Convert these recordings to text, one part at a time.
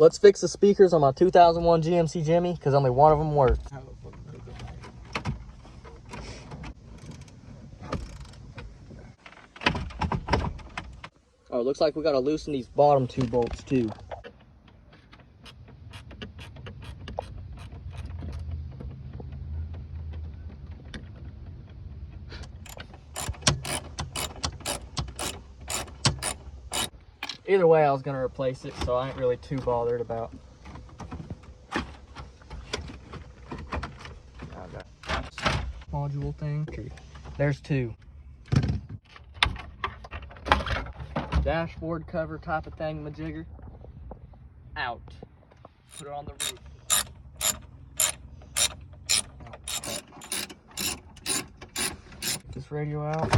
Let's fix the speakers on my 2001 GMC Jimmy, because only one of them worked. Oh, it looks like we gotta loosen these bottom two bolts too. Either way, I was gonna replace it, so I ain't really too bothered about. Module thing. There's two. Dashboard cover type of thing, majigger. Out. Put it on the roof. Get this radio out.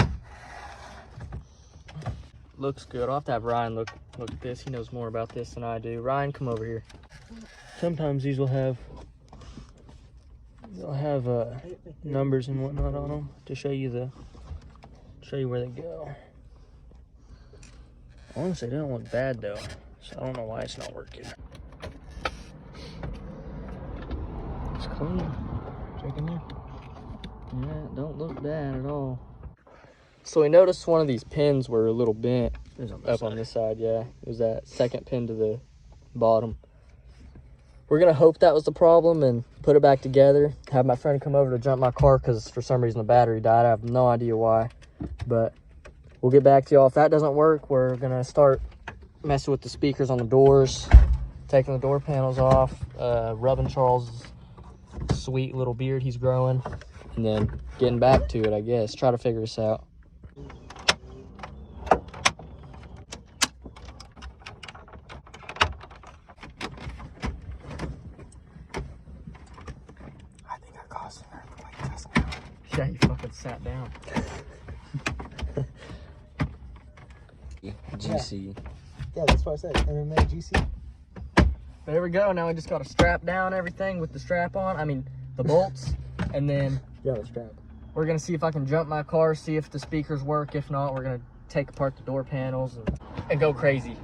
Looks good. I'll have to have Ryan look at this. He knows more about this than I do. Ryan, come over here. Sometimes these will have numbers and whatnot on them to show you where they go. Honestly, they don't look bad though, so I don't know why it's not working. It's clean. Check in there. Yeah, it don't look bad at all. So we noticed one of these pins were a little bent up on this side. Yeah, it was that second pin to the bottom. We're gonna hope that was the problem and put it back together. Have my friend come over to jump my car because for some reason the battery died. I have no idea why, but we'll get back to y'all. If that doesn't work, we're gonna start messing with the speakers on the doors, taking the door panels off, rubbing Charles' sweet little beard he's growing, and then getting back to it, I guess. Try to figure this out. I think I caused an earthquake just now. Yeah, you fucking sat down. GC. Yeah, that's what I said. MMA GC. There we go. Now we just got to strap down everything with the strap on. I mean, the bolts. And then Yeah, the strap. we're going to see if I can jump my car, see if the speakers work. If not, we're going to take apart the door panels and go crazy.